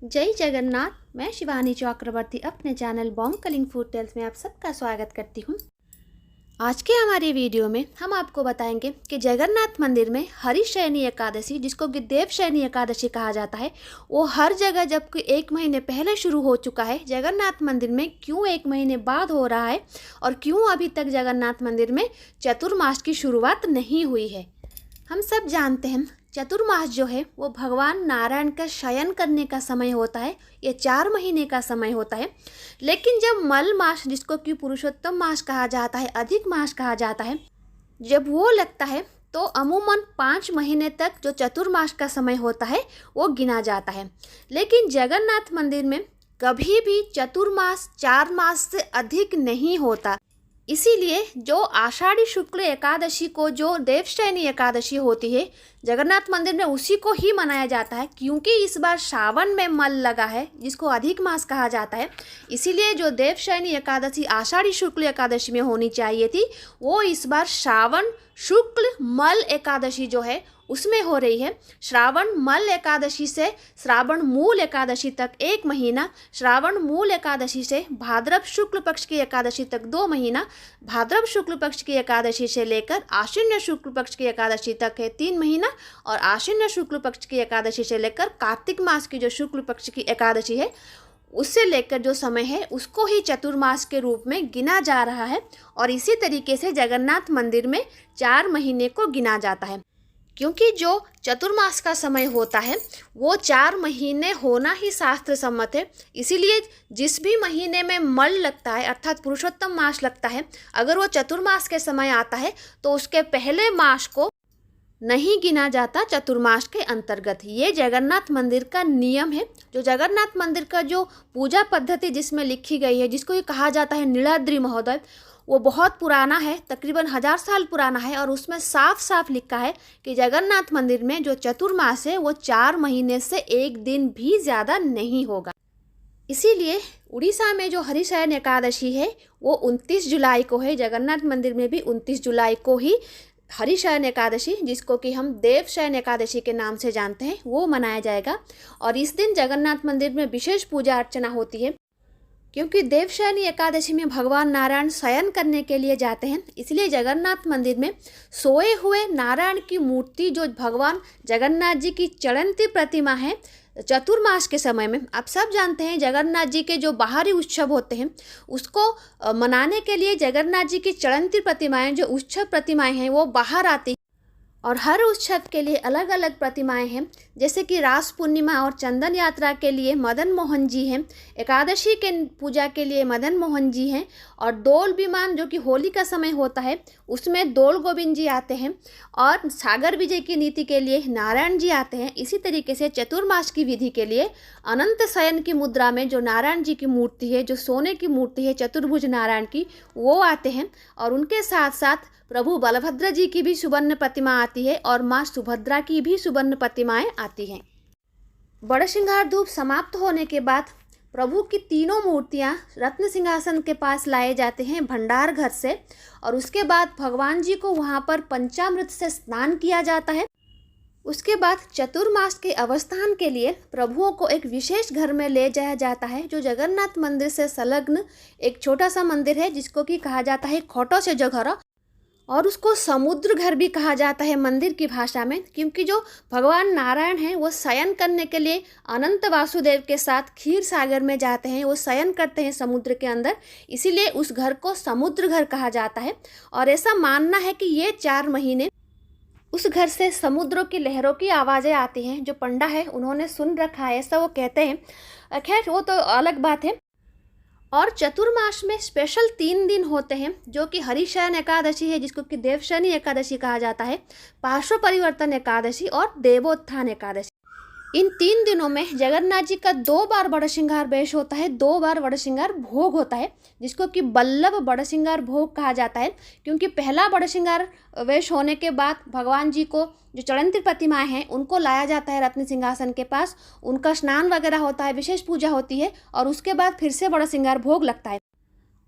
जय जगन्नाथ। मैं शिवानी चक्रवर्ती अपने चैनल बॉम्ब फूड टेल्स में आप सबका स्वागत करती हूँ। आज के हमारे वीडियो में हम आपको बताएंगे कि जगन्नाथ मंदिर में हरिशयनी एकादशी, जिसको कि देवशयनी एकादशी कहा जाता है, वो हर जगह जबकि 1 महीने पहले शुरू हो चुका है, जगन्नाथ मंदिर में क्यों 1 महीने बाद हो रहा है और क्यों अभी तक जगन्नाथ मंदिर में चतुर्मास की शुरुआत नहीं हुई है। हम सब जानते हैं चतुर्मास जो है वो भगवान नारायण का शयन करने का समय होता है। ये 4 महीने का समय होता है। लेकिन जब मल मास, जिसको कि पुरुषोत्तम मास कहा जाता है, अधिक मास कहा जाता है, जब वो लगता है तो अमूमन 5 महीने तक जो चतुर्मास का समय होता है वो गिना जाता है। लेकिन जगन्नाथ मंदिर में कभी भी चतुर्मास 4 मास से अधिक नहीं होता। इसीलिए जो आषाढ़ी शुक्ल एकादशी को जो देवशयनी एकादशी होती है जगन्नाथ मंदिर में, उसी को ही मनाया जाता है। क्योंकि इस बार श्रावण में मल लगा है, जिसको अधिक मास कहा जाता है, इसीलिए जो देवशयनी एकादशी आषाढ़ी शुक्ल एकादशी में होनी चाहिए थी, वो इस बार श्रावण शुक्ल मल एकादशी जो है उसमें हो रही है। श्रावण मल एकादशी से श्रावण मूल एकादशी तक 1 महीना, श्रावण मूल एकादशी से भाद्रव शुक्ल पक्ष की एकादशी तक 2 महीना, भाद्रव शुक्ल पक्ष की एकादशी से लेकर आश्विन शुक्ल पक्ष की एकादशी तक है 3 महीना, और आश्विन शुक्ल पक्ष की एकादशी से लेकर कार्तिक मास की जो शुक्ल पक्ष की एकादशी है उससे लेकर जो समय है उसको ही चतुर्मास के रूप में गिना जा रहा है। और इसी तरीके से जगन्नाथ मंदिर में 4 महीने को गिना जाता है। क्योंकि जो चतुर्मास का समय होता है वो 4 महीने होना ही शास्त्र सम्मत है। इसीलिए जिस भी महीने में मल लगता है अर्थात पुरुषोत्तम मास लगता है, अगर वो चतुर्मास के समय आता है तो उसके पहले मास को नहीं गिना जाता चतुर्मास के अंतर्गत। ये जगन्नाथ मंदिर का नियम है। जो जगन्नाथ मंदिर का जो पूजा पद्धति जिसमें लिखी गई है, जिसको ये कहा जाता है नीलाद्रि महोदय, वो बहुत पुराना है, तकरीबन 1000 साल पुराना है। और उसमें साफ साफ लिखा है कि जगन्नाथ मंदिर में जो चतुर्मास है वो 4 महीने से 1 दिन भी ज़्यादा नहीं होगा। इसीलिए उड़ीसा में जो हरिशयन एकादशी है वो 29 जुलाई को है। जगन्नाथ मंदिर में भी 29 जुलाई को ही हरिशयन एकादशी, जिसको कि हम देवशयन एकादशी के नाम से जानते हैं, वो मनाया जाएगा। और इस दिन जगन्नाथ मंदिर में विशेष पूजा अर्चना होती है। क्योंकि देवशयनी एकादशी में भगवान नारायण शयन करने के लिए जाते हैं, इसलिए जगन्नाथ मंदिर में सोए हुए नारायण की मूर्ति, जो भगवान जगन्नाथ जी की चलंती प्रतिमा है, चतुर्मास के समय में आप सब जानते हैं जगन्नाथ जी के जो बाहरी उत्सव होते हैं उसको मनाने के लिए जगन्नाथ जी की चलंती प्रतिमाएं, जो उत्सव प्रतिमाएं हैं, वो बाहर आती। और हर उत्सव के लिए अलग अलग प्रतिमाएं हैं। जैसे कि रास पूर्णिमा और चंदन यात्रा के लिए मदन मोहन जी हैं, एकादशी के पूजा के लिए मदन मोहन जी हैं, और दोल विमान जो कि होली का समय होता है उसमें दोल गोविंद जी आते हैं, और सागर विजय की नीति के लिए नारायण जी आते हैं। इसी तरीके से चतुर्मास की विधि के लिए अनंत शयन की मुद्रा में जो नारायण जी की मूर्ति है, जो सोने की मूर्ति है चतुर्भुज नारायण की, वो आते हैं। और उनके साथ साथ प्रभु बलभद्र जी की भी सुवर्ण प्रतिमा आती है और माँ सुभद्रा की भी सुवर्ण प्रतिमाएं आती हैं। बड़सिंगार धूप समाप्त होने के बाद प्रभु की तीनों मूर्तियां रत्न सिंहासन के पास लाए जाते हैं भंडार घर से, और उसके बाद भगवान जी को वहां पर पंचामृत से स्नान किया जाता है। उसके बाद चतुर्मास के अवस्थान के लिए प्रभुओं को एक विशेष घर में ले जाया जाता है, जो जगन्नाथ मंदिर से संलग्न एक छोटा सा मंदिर है, जिसको कि कहा जाता है खोटो से जो घर, और उसको समुद्र घर भी कहा जाता है मंदिर की भाषा में। क्योंकि जो भगवान नारायण हैं वो शयन करने के लिए अनंत वासुदेव के साथ क्षीर सागर में जाते हैं, वो शयन करते हैं समुद्र के अंदर, इसीलिए उस घर को समुद्र घर कहा जाता है। और ऐसा मानना है कि ये 4 महीने उस घर से समुद्रों की लहरों की आवाज़ें आती हैं। जो पंडा है उन्होंने सुन रखा है, ऐसा वो कहते हैं। खैर वो तो अलग बात है। और चतुर्मास में स्पेशल 3 दिन होते हैं, जो कि हरिशयन एकादशी है, जिसको कि देवशयनी एकादशी कहा जाता है, पार्श्व परिवर्तन एकादशी और देवोत्थान एकादशी। इन 3 दिनों में जगन्नाथ जी का 2 बार बड़सिंगार वेश होता है, 2 बार बड़सिंगार भोग होता है, जिसको कि बल्लभ बड़सिंगार भोग कहा जाता है। क्योंकि पहला बड़सिंगार वेश होने के बाद भगवान जी को जो चलंती प्रतिमाएं हैं उनको लाया जाता है रत्न सिंहासन के पास, उनका स्नान वगैरह होता है, विशेष पूजा होती है, और उसके बाद फिर से बड़सिंगार भोग लगता है।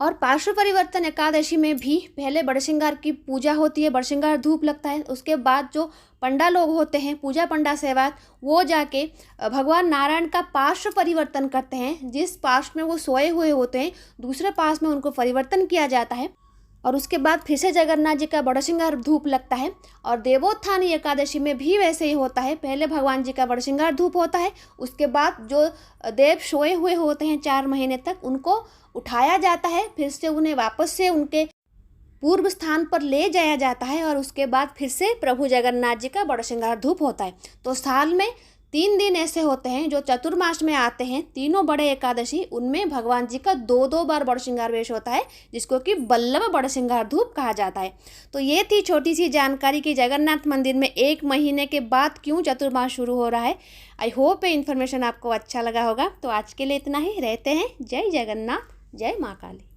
और पार्श्व परिवर्तन एकादशी में भी पहले बड़सिंगार की पूजा होती है, बड़सिंगार धूप लगता है। उसके बाद जो पंडा लोग होते हैं, पूजा पंडा सेवक, वो जाके भगवान नारायण का पार्श्व परिवर्तन करते हैं। जिस पार्श्व में वो सोए हुए होते हैं दूसरे पार्श्व में उनको परिवर्तन किया जाता है और उसके बाद फिर से जगन्नाथ जी का बड़सिंगार धूप लगता है। और देवोत्थानी एकादशी में भी वैसे ही होता है, पहले भगवान जी का बड़सिंगार धूप होता है, उसके बाद जो देव सोए हुए होते हैं 4 महीने तक उनको उठाया जाता है, फिर से उन्हें वापस से उनके पूर्व स्थान पर ले जाया जाता है और उसके बाद फिर से प्रभु जगन्नाथ जी का बड़सिंगार धूप होता है। तो साल में 3 दिन ऐसे होते हैं जो चतुर्मास में आते हैं, तीनों बड़े एकादशी, उनमें भगवान जी का 2-2 बार बड़सिंगार वेश होता है, जिसको कि बल्लभ बड़सिंगार धूप कहा जाता है। तो ये थी छोटी सी जानकारी कि जगन्नाथ मंदिर में 1 महीने के बाद क्यों चतुर्मास शुरू हो रहा है। आई होप ये इन्फॉर्मेशन आपको अच्छा लगा होगा। तो आज के लिए इतना ही, रहते हैं। जय जगन्नाथ, जय माँ काली।